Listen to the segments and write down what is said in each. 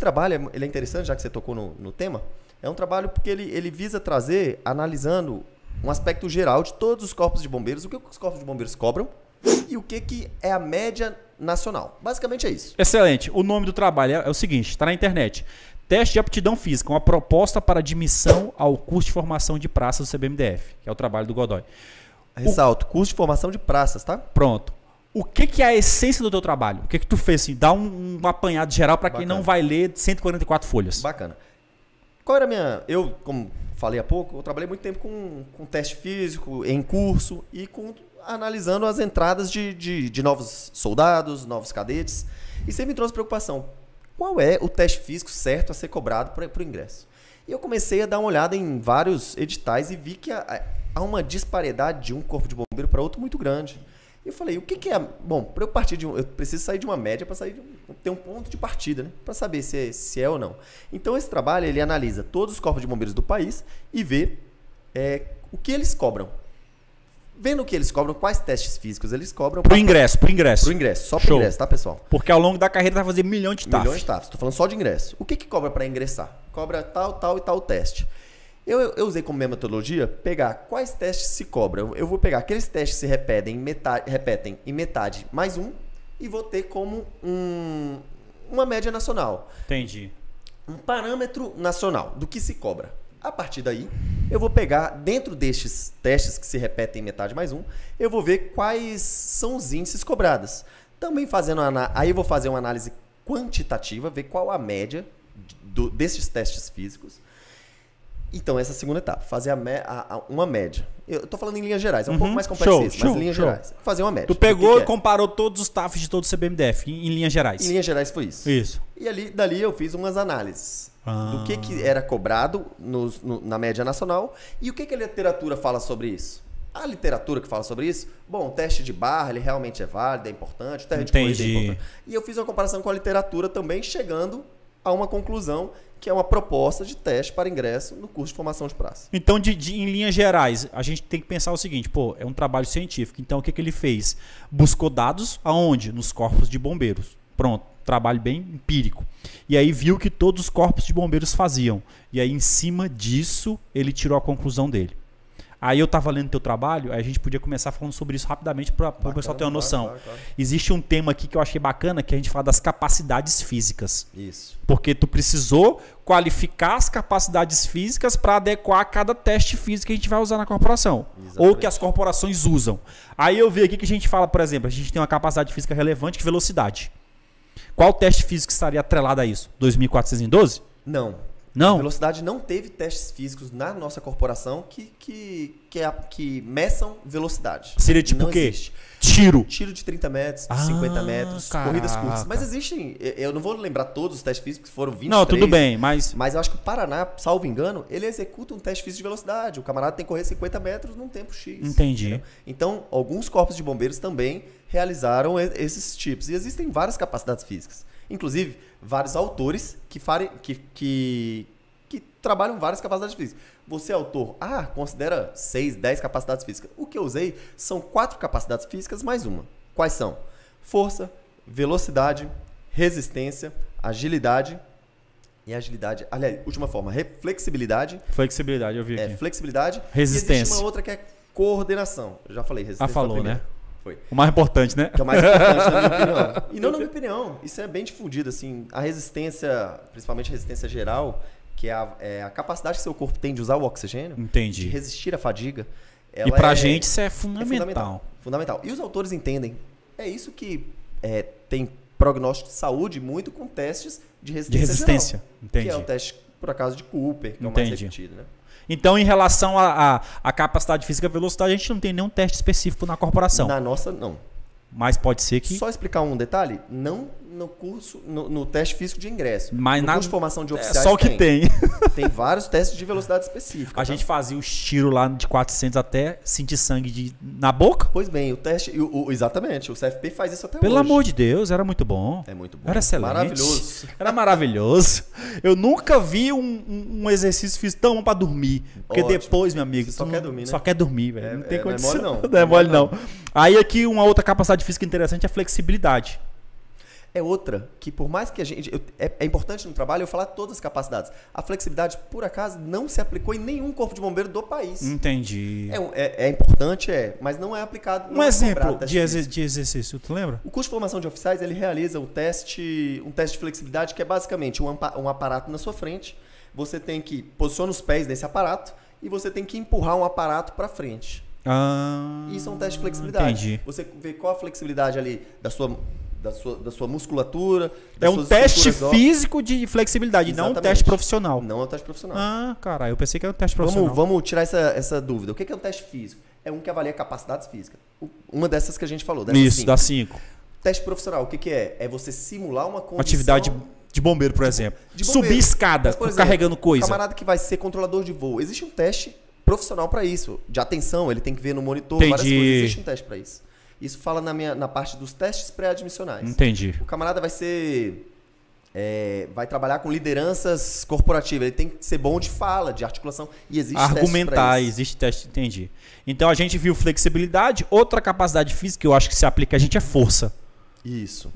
trabalho, ele é interessante, já que você tocou no tema. É um trabalho porque ele visa trazer, analisando um aspecto geral de todos os corpos de bombeiros, o que os corpos de bombeiros cobram e o que é a média nacional. Basicamente é isso. Excelente. O nome do trabalho é o seguinte, está na internet. Teste de aptidão física, uma proposta para admissão ao curso de formação de praças do CBMDF, que é o trabalho do Godoy. Ressalto, curso de formação de praças, tá? Pronto. O que é a essência do teu trabalho? O que tu fez? Assim, dá um apanhado geral para quem não vai ler 144 folhas. Bacana. Qual era a minha... Eu, como falei há pouco, eu trabalhei muito tempo com teste físico, em curso e analisando as entradas de novos soldados, novos cadetes. E sempre me trouxe preocupação. Qual é o teste físico certo a ser cobrado para o ingresso? E eu comecei a dar uma olhada em vários editais e vi que há uma disparidade de um corpo de bombeiro para outro muito grande. E eu falei, o que é... Bom, para eu partir eu preciso sair de uma média para ter um ponto de partida, né? Para saber se é ou não. Então, esse trabalho, ele analisa todos os corpos de bombeiros do país e vê o que eles cobram. Vendo o que eles cobram, quais testes físicos eles cobram. Pro ingresso. Pro ingresso, só pro ingresso, tá, pessoal? Porque ao longo da carreira vai fazer milhões de TAF. Milhões de TAFs, tô falando só de ingresso. O que cobra para ingressar? Cobra tal e tal teste. Eu usei como minha metodologia pegar quais testes se cobram. Eu vou pegar aqueles testes que se repetem em metade mais um e vou ter como uma média nacional. Entendi. Um parâmetro nacional do que se cobra. A partir daí, eu vou pegar, dentro destes testes que se repetem em metade mais um, eu vou ver quais são os índices cobrados. Também aí eu vou fazer uma análise quantitativa, ver qual a média desses testes físicos. Então, essa é a segunda etapa, fazer uma média. Eu estou falando em linhas gerais, é um pouco mais complexo isso, mas em linhas gerais. Fazer uma média. Tu pegou e comparou todos os TAFs de todo o CBMDF, em linhas gerais. Em linhas gerais foi isso. Isso. E dali eu fiz umas análises do que era cobrado na média nacional e o que a literatura fala sobre isso. A literatura que fala sobre isso, bom, o teste de barra, ele realmente é válido, é importante, o teste de corrida é importante. E eu fiz uma comparação com a literatura também, chegando a uma conclusão que é uma proposta de teste para ingresso no curso de formação de praça. Então, em linhas gerais, a gente tem que pensar o seguinte, é um trabalho científico. Então, o que ele fez? Buscou dados aonde? Nos corpos de bombeiros. Pronto, trabalho bem empírico. E aí viu que todos os corpos de bombeiros faziam. E aí, em cima disso, ele tirou a conclusão dele. Aí eu estava lendo teu trabalho, aí a gente podia começar falando sobre isso rapidamente para o pessoal ter uma noção. Claro. Existe um tema aqui que eu achei bacana, que a gente fala das capacidades físicas. Isso. Porque tu precisou qualificar as capacidades físicas para adequar a cada teste físico que a gente vai usar na corporação. Exatamente. Ou que as corporações usam. Aí eu vi aqui que a gente fala, por exemplo, a gente tem uma capacidade física relevante que é velocidade. Qual teste físico estaria atrelado a isso? 2412? Não. Não. A velocidade não teve testes físicos na nossa corporação que meçam velocidade. Seria tipo o quê? Existe. Tiro. Tiro de 30 metros, 50 metros, caraca. Corridas curtas. Mas existem, eu não vou lembrar todos os testes físicos, foram 23. Não, tudo bem, mas eu acho que o Paraná, salvo engano, ele executa um teste físico de velocidade. O camarada tem que correr 50 metros num tempo X. Entendi. Entendeu? Então, alguns corpos de bombeiros também realizaram esses tipos. E existem várias capacidades físicas. Inclusive, vários autores que trabalham várias capacidades físicas. Você é autor, considera 6, 10 capacidades físicas. O que eu usei são 4 capacidades físicas mais uma. Quais são? Força, velocidade, resistência, agilidade e agilidade. Aliás, última forma, flexibilidade. Flexibilidade, eu vi aqui. Flexibilidade. Resistência. E existe uma outra que é coordenação. Eu já falei, resistência. Falou, né? Foi. O mais importante, né? Que é o mais importante, na minha opinião. E não na minha opinião. Isso é bem difundido, assim. A resistência, principalmente a resistência geral, que é a capacidade que seu corpo tem de usar o oxigênio. Entendi. De resistir à fadiga. E pra gente isso é fundamental. Fundamental. E os autores entendem. É isso que tem prognóstico de saúde muito com testes de resistência geral, Entendi. Que é o teste, por acaso, de Cooper, que é o mais repetido, né? Então, em relação à capacidade física e velocidade, a gente não tem nenhum teste específico na corporação. Na nossa, não. Mas pode ser que... Só explicar um detalhe, não no curso, no teste físico de ingresso. Mas no curso de formação de oficiais só o que tem. Tem vários testes de velocidade específica. A gente fazia os tiros lá de 400 até sentir sangue na boca. Pois bem, o teste... exatamente, o CFP faz isso até Pelo hoje. amor de Deus, era muito bom. É muito bom. Era excelente. Maravilhoso. Era maravilhoso. Eu nunca vi um exercício físico tão bom pra dormir. Porque Ótimo. Depois, meu amigo... Você só quer dormir, né? Só quer dormir, velho. Não tem condição. Não é mole, não. Não é mole, não. Aí aqui uma outra capacidade física interessante é a flexibilidade. é outra, que por mais que a gente... É importante no trabalho eu falar todas as capacidades. A flexibilidade, por acaso, não se aplicou em nenhum corpo de bombeiro do país. Entendi. É importante, mas não é aplicado... Um exemplo de exercício, tu lembra? O curso de formação de oficiais, ele realiza um teste de flexibilidade, que é basicamente um aparato na sua frente. Você tem que posicionar os pés nesse aparato e você tem que empurrar um aparato para frente. Isso é um teste de flexibilidade. Entendi. Você vê qual a flexibilidade ali da sua musculatura. É um teste físico de flexibilidade, Exatamente. não um teste profissional. Não é um teste profissional. Caralho, eu pensei que era um teste profissional. Vamos tirar essa dúvida. O que é um teste físico? É um que avalia capacidades físicas. Uma dessas que a gente falou. Isso, dá 5. Teste profissional, o que é? É você simular uma condição... Atividade de bombeiro, por exemplo. De bombeiro. Subir escada, Mas, por exemplo, carregando coisa. O camarada que vai ser controlador de voo. Existe um teste profissional para isso. De atenção, ele tem que ver no monitor, várias coisas. Existe um teste para isso. Isso fala na parte dos testes pré-admissionais. Entendi. O camarada vai ser... vai trabalhar com lideranças corporativas. Ele tem que ser bom de fala, de articulação. E existe argumentar, existe teste, entendi. Então a gente viu flexibilidade. Outra capacidade física que eu acho que se aplica a gente é força. Isso.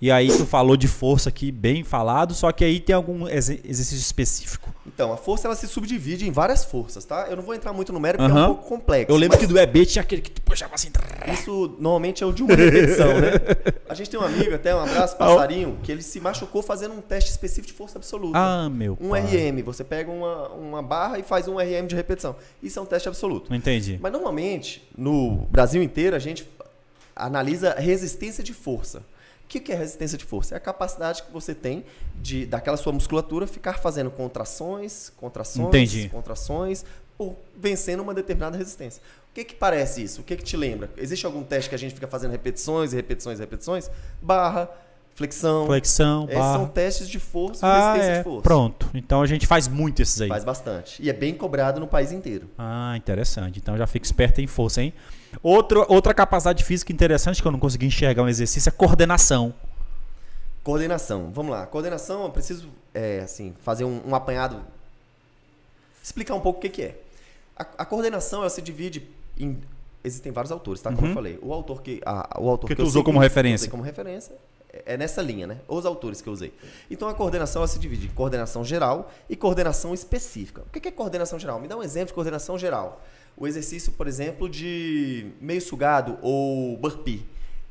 E aí tu falou de força aqui, bem falado, só que aí tem algum exercício específico. Então, a força ela se subdivide em várias forças, tá? Eu não vou entrar muito no mérito porque é um pouco complexo. Eu lembro que do EB tinha aquele que tu puxava assim. Isso normalmente é o de uma repetição, né? A gente tem um amigo, até um abraço, Passarinho, que ele se machucou fazendo um teste específico de força absoluta. Meu Um pai. RM, você pega uma barra e faz um RM de repetição. Isso é um teste absoluto. Não entendi. Mas normalmente, no Brasil inteiro, a gente analisa resistência de força. O que é resistência de força? É a capacidade que você tem daquela sua musculatura ficar fazendo contrações, Entendi. contrações, vencendo uma determinada resistência. O que parece isso? O que te lembra? Existe algum teste que a gente fica fazendo repetições e repetições e repetições? Barra, flexão. Barra. São testes de força e resistência de força. Pronto. Então a gente faz muito esses aí. Faz bastante. E é bem cobrado no país inteiro. Interessante. Então já fica esperto em força, hein? Outra capacidade física interessante que eu não consegui enxergar um exercício é coordenação. Coordenação. Vamos lá. Coordenação, eu preciso fazer um apanhado. Explicar um pouco o que é. A coordenação ela se divide em... Existem vários autores, tá? Como eu falei. O autor que tu usou como referência. Eu usei como referência. É nessa linha, né? Os autores que eu usei. Então a coordenação ela se divide em coordenação geral e coordenação específica. O que é coordenação geral? Me dá um exemplo de coordenação geral. O exercício, por exemplo, de meio sugado ou burpee.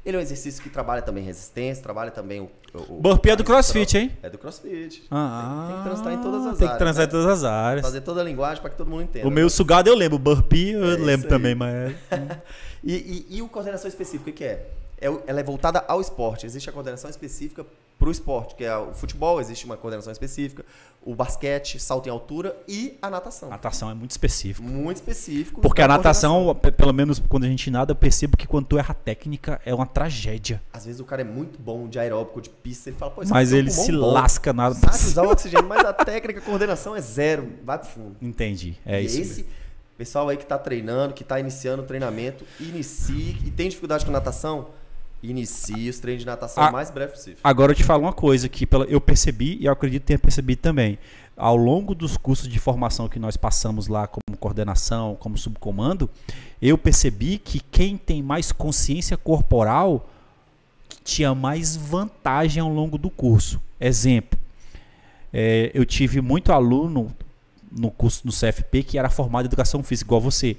Ele é um exercício que trabalha também resistência, trabalha também o burpee é do CrossFit, hein? É do CrossFit. Ah, tem que transitar em todas as áreas. Tem que transitar né? em todas as áreas. Fazer toda a linguagem para que todo mundo entenda. O meio sugado eu lembro, o burpee eu lembro também, mas... E o coordenação específica, o que é? Ela é voltada ao esporte. Existe a coordenação específica para o esporte, que é o futebol, existe uma coordenação específica, o basquete, salto em altura e a natação. A natação é muito específico. Muito específico. Porque a natação, pelo menos quando a gente nada, eu percebo que quando tu erra a técnica, é uma tragédia. Às vezes o cara é muito bom de aeróbico, de pista, ele fala, pô, mas ele se lasca na... Sabe usar o oxigênio, mas a técnica, a coordenação é zero, vai pro fundo. Entendi, isso esse pessoal aí que tá treinando, que tá iniciando o treinamento, inicie e tem dificuldade com natação, inicie os treinos de natação o mais breve possível. Agora eu te falo uma coisa que eu percebi e eu acredito que tenha percebido também. Ao longo dos cursos de formação que nós passamos lá como coordenação, como subcomando, eu percebi que quem tem mais consciência corporal tinha mais vantagem ao longo do curso. Exemplo, eu tive muito aluno no curso no CFP que era formado em educação física, igual você.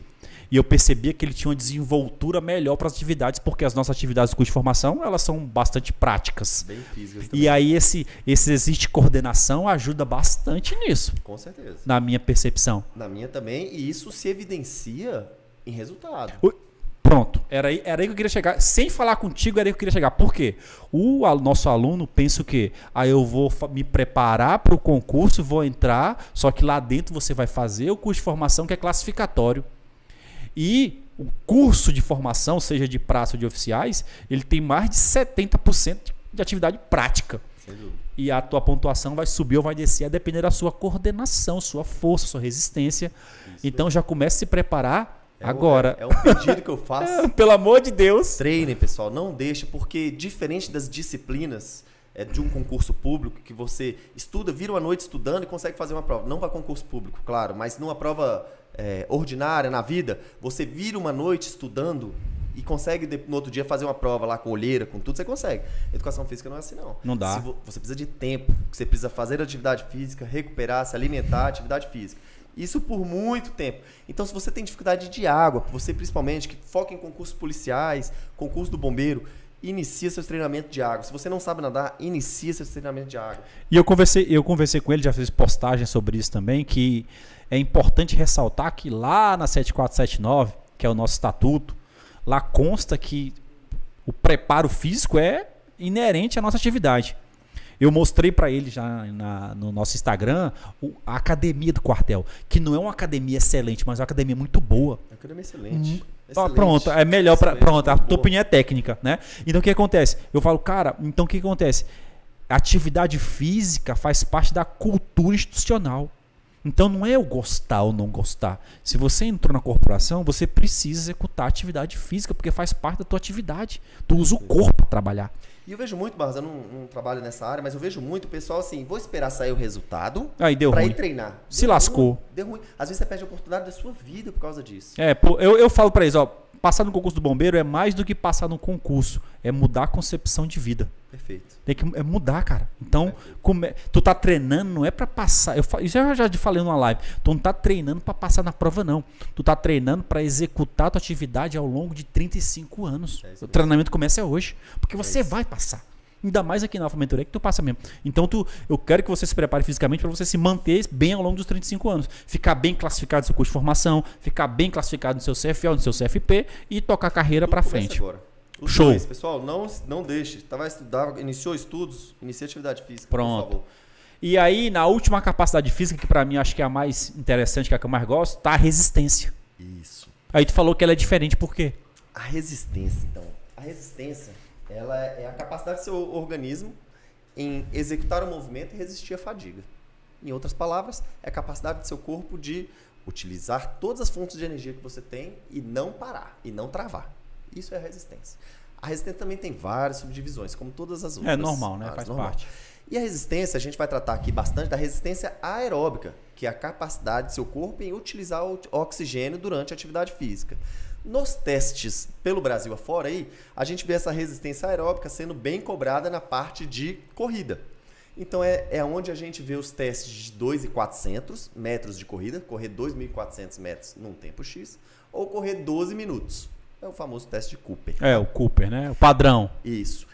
E eu percebia que ele tinha uma desenvoltura melhor para as atividades, porque as nossas atividades do curso de formação, elas são bastante práticas. Bem físicas também. E aí esse exercício de coordenação ajuda bastante nisso. Com certeza. Na minha percepção. Na minha também, e isso se evidencia em resultado. Pronto, era aí que eu queria chegar. Sem falar contigo, era aí que eu queria chegar. Por quê? O nosso aluno pensa o quê? Eu vou me preparar para o concurso, vou entrar, só que lá dentro você vai fazer o curso de formação que é classificatório. E o curso de formação, seja de praça ou de oficiais, ele tem mais de 70% de atividade prática. Sem dúvida. E a tua pontuação vai subir ou vai descer a depender da sua coordenação, sua força, sua resistência. Isso então já comece a se preparar agora. É um pedido que eu faço. Pelo amor de Deus. Treinem, pessoal. Não deixe, porque diferente das disciplinas de um concurso público, que você estuda, vira uma noite estudando e consegue fazer uma prova. Não para concurso público, claro, mas numa prova ordinária, na vida, você vira uma noite estudando e consegue no outro dia fazer uma prova lá com olheira, com tudo, você consegue. Educação física não é assim, não. Não dá. Você precisa de tempo, você precisa fazer atividade física, recuperar, se alimentar, atividade física. Isso por muito tempo. Então, se você tem dificuldade de água, você principalmente que foca em concursos policiais, concurso do bombeiro, inicia seus treinamentos de água. Se você não sabe nadar, inicia seus treinamentos de água. E eu conversei com ele, já fiz postagem sobre isso também, que é importante ressaltar que lá na 7479, que é o nosso estatuto, lá consta que o preparo físico é inerente à nossa atividade. Eu mostrei para ele já no nosso Instagram a academia do quartel, que não é uma academia excelente, mas é uma academia muito boa. Academia excelente. Excelente. Pronto, é melhor para pronto, a tua opinião é técnica, né? Então o que acontece? Eu falo, cara, então o que acontece? A atividade física faz parte da cultura institucional. Então não é eu gostar ou não gostar. Se você entrou na corporação, você precisa executar atividade física, porque faz parte da tua atividade. Tu usa o corpo para trabalhar. E eu vejo muito, Barros, eu não trabalho nessa área, mas eu vejo muito o pessoal assim, vou esperar sair o resultado aí deu pra ruim. Ir treinar. Se lascou. Deu ruim. Às vezes você perde a oportunidade da sua vida por causa disso. Eu falo pra eles, ó, passar no concurso do bombeiro é mais do que passar no concurso, é mudar a concepção de vida. Perfeito. Tem que mudar, cara. Então, tu tá treinando, não é pra passar. Isso eu já falei numa live. Tu não tá treinando pra passar na prova, não. Tu tá treinando pra executar a tua atividade ao longo de 35 anos. O treinamento começa hoje. Porque você vai passar. Ainda mais aqui na Alfa Mentoria que tu passa mesmo. Então, eu quero que você se prepare fisicamente para você se manter bem ao longo dos 35 anos. Ficar bem classificado no seu curso de formação, ficar bem classificado no seu CFL, no seu CFP e tocar a carreira para frente. Agora. Os Show. Dois, pessoal, não deixe. Vai estudar, iniciou estudos, inicie atividade física. Pronto. Por favor. E aí, na última capacidade física, que para mim acho que é a mais interessante, que é a que eu mais gosto, tá a resistência. Isso. Aí tu falou que ela é diferente, por quê? A resistência, então. A resistência, ela é a capacidade do seu organismo em executar o movimento e resistir à fadiga. Em outras palavras, é a capacidade do seu corpo de utilizar todas as fontes de energia que você tem e não parar, e não travar. Isso é a resistência. A resistência também tem várias subdivisões, como todas as outras. É normal, né? Faz parte. E a resistência, a gente vai tratar aqui bastante da resistência aeróbica, que é a capacidade do seu corpo em utilizar o oxigênio durante a atividade física. Nos testes pelo Brasil afora aí, a gente vê essa resistência aeróbica sendo bem cobrada na parte de corrida. Então é onde a gente vê os testes de 2.400 metros de corrida, correr 2.400 metros num tempo X, ou correr 12 minutos. É o famoso teste de Cooper. É, o Cooper, né? O padrão. Isso.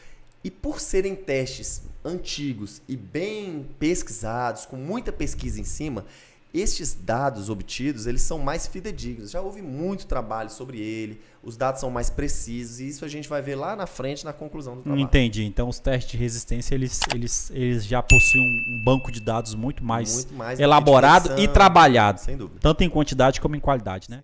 E por serem testes antigos e bem pesquisados, com muita pesquisa em cima, estes dados obtidos, eles são mais fidedignos. Já houve muito trabalho sobre ele, os dados são mais precisos e isso a gente vai ver lá na frente na conclusão do trabalho. Entendi. Então os testes de resistência, eles já possuem um banco de dados muito mais elaborado e trabalhado. Sem dúvida. Tanto em quantidade como em qualidade, né?